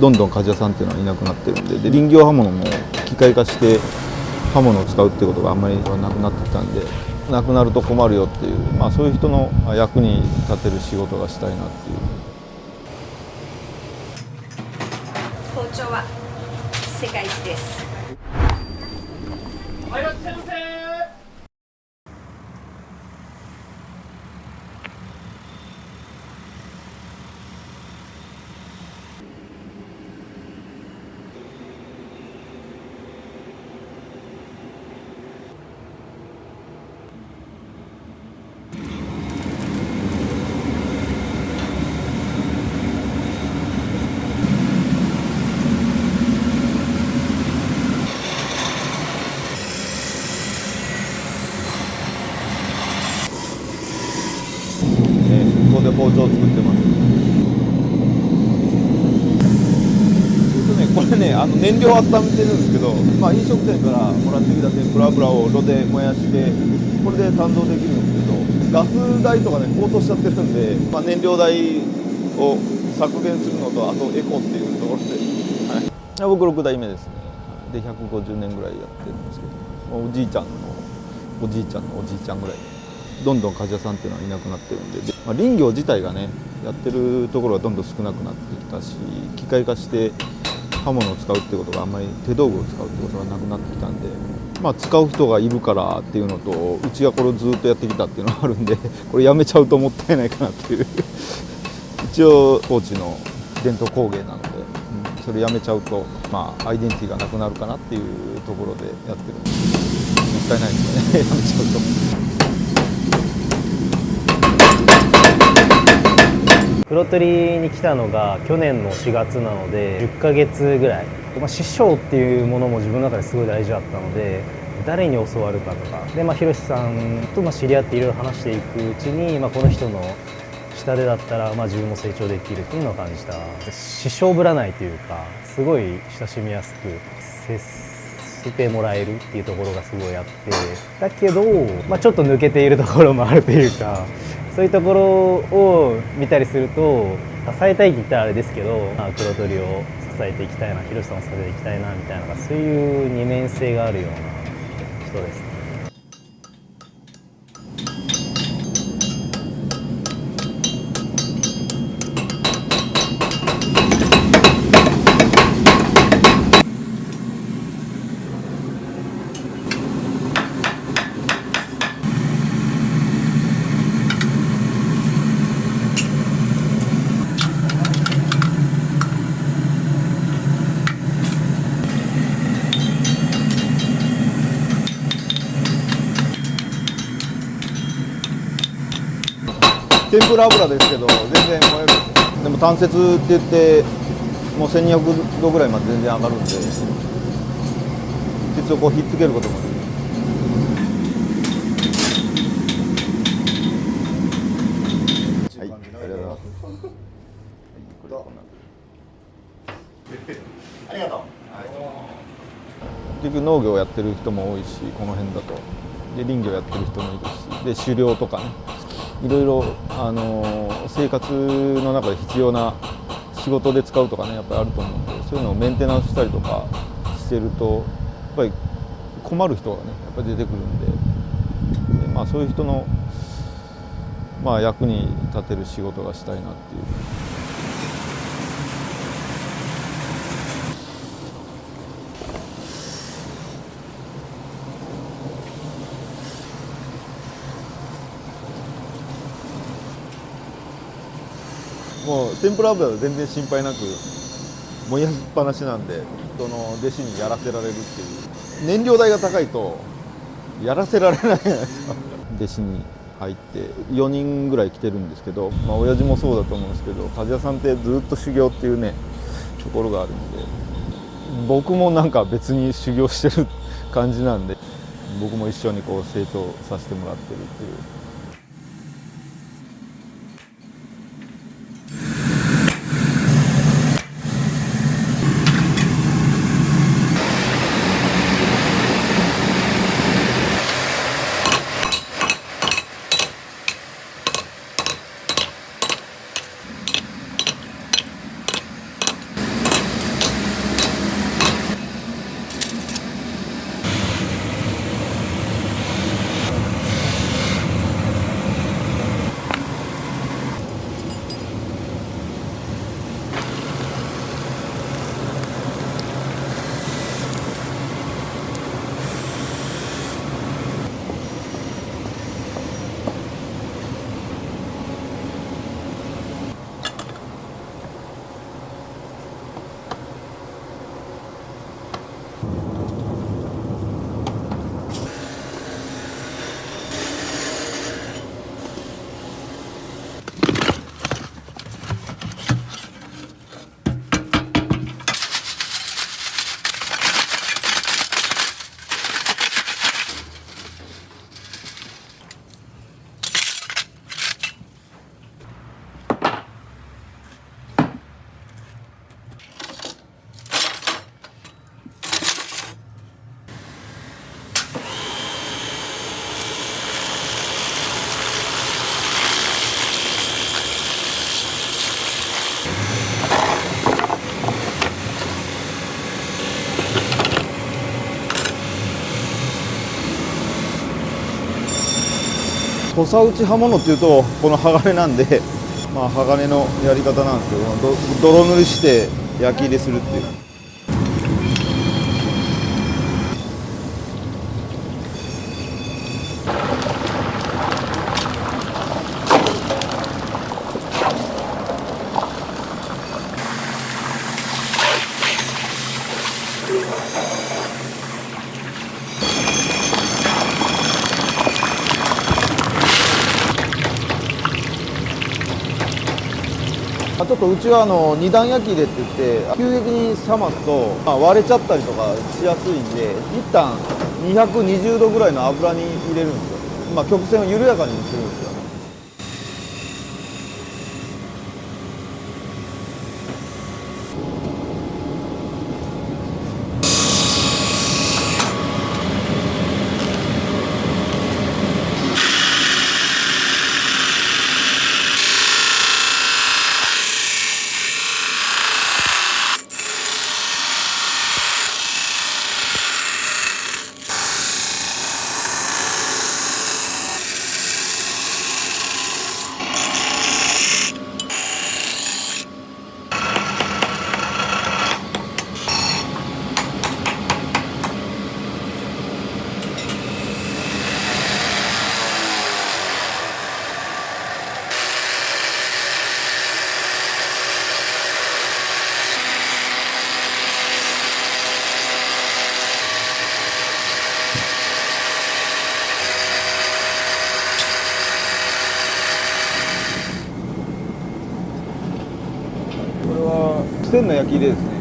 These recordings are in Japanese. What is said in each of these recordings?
どんどん鍛冶屋さんっていうのはいなくなってるんで、林業刃物も機械化して刃物を使うっていうことがあんまりなくなってきたんで、なくなると困るよっていう、そういう人の役に立てる仕事がしたいなっていう。包丁は世界一です。はい、いらっしゃいませ。ここで包丁を作ってます。これね、燃料を温めてるんですけど、飲食店からもらってきた天ぷら油を炉で燃やして、これで鍛造できるんですけど、ガス代とかね、高騰しちゃってるんで、燃料代を削減するのと、あとエコっていうところで、僕6代目ですね。で、150年ぐらいやってるんですけど、おじいちゃんのおじいちゃんのおじいちゃんぐらい。どんどん鍛冶屋さんっていうのはいなくなってるんで、林業自体がね、やってるところはどんどん少なくなってきたし、機械化して刃物を使うってことがあんまり手道具を使うってことがなくなってきたんで、使う人がいるからっていうのと、うちがこれをずっとやってきたっていうのがあるんで、これやめちゃうともったいないかなっていう一応高知の伝統工芸なので、それやめちゃうとアイデンティティがなくなるかなっていうところでやってるんで、もったいないですよねやめちゃうと。黒鳥に来たのが去年の4月なので10ヶ月ぐらい、師匠っていうものも自分の中ですごい大事だったので、誰に教わるかとかで、ひろしさんと知り合っていろいろ話していくうちに、この人の下でだったら自分も成長できるっていうのを感じた。師匠ぶらないというか、すごい親しみやすく接してもらえるっていうところがすごいあって、だけど、ちょっと抜けているところもあるというか、そういうところを見たりすると、支えたいって言ったらあれですけど、黒鳥を支えていきたいな、ひろしさんを支えていきたいなみたいな、そういう二面性があるような人ですね。天ぷら油ですけど全然燃える。でも炭節って言ってもう1200度ぐらいまで全然上がるんで、鉄をこうひっつけることもできる。はい、ありがとうございます。ありがとう。結局農業をやってる人も多いし、この辺だとで林業やってる人もいるし、で狩猟とかね、いろいろ生活の中で必要な仕事で使うとかね、やっぱりあると思うんで、そういうのをメンテナンスしたりとかしてるとやっぱり困る人がねやっぱり出てくるんで、そういう人の役に立てる仕事がしたいなっていう。もう天ぷら油は全然心配なく燃やしっぱなしなんで、その弟子にやらせられるっていう。燃料代が高いとやらせられないじゃないですか弟子に入って4人ぐらい来てるんですけど、親父もそうだと思うんですけど、鍛冶屋さんってずっと修行っていうねところがあるんで、僕もなんか別に修行してる感じなんで、僕も一緒にこう成長させてもらってるっていう。土佐打ち刃物っていうとこの鋼なんで、まあ鋼のやり方なんですけど、泥塗りして焼き入れするっていう。ちょっとうちは二段焼き入れって言って急激に冷ますと、割れちゃったりとかしやすいんで、一旦220度ぐらいの油に入れるんですよ。曲線を緩やかにするんですよ。これは線の焼き入れですね。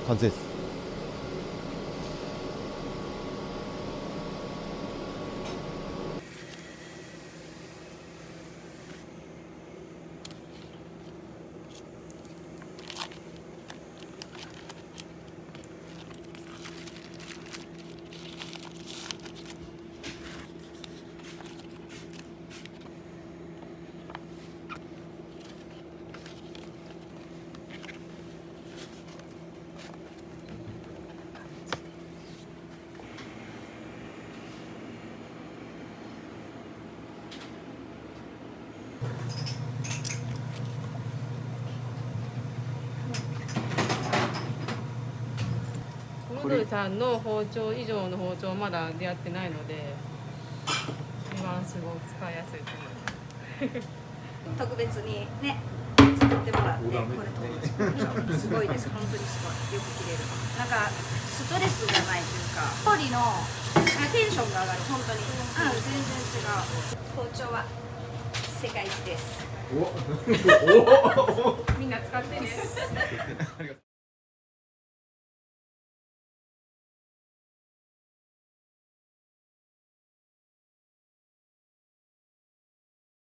完成です。モドルさんの包丁以上の包丁まだ出会ってないので、今すごく使いやすいと思います。特別にね作ってもらって、これとすごいです。本当にすごいよく切れる。なんかストレスじゃないというか、料理のテンションが上がる。本当に全然違う。包丁は世界一です。みんな使ってね。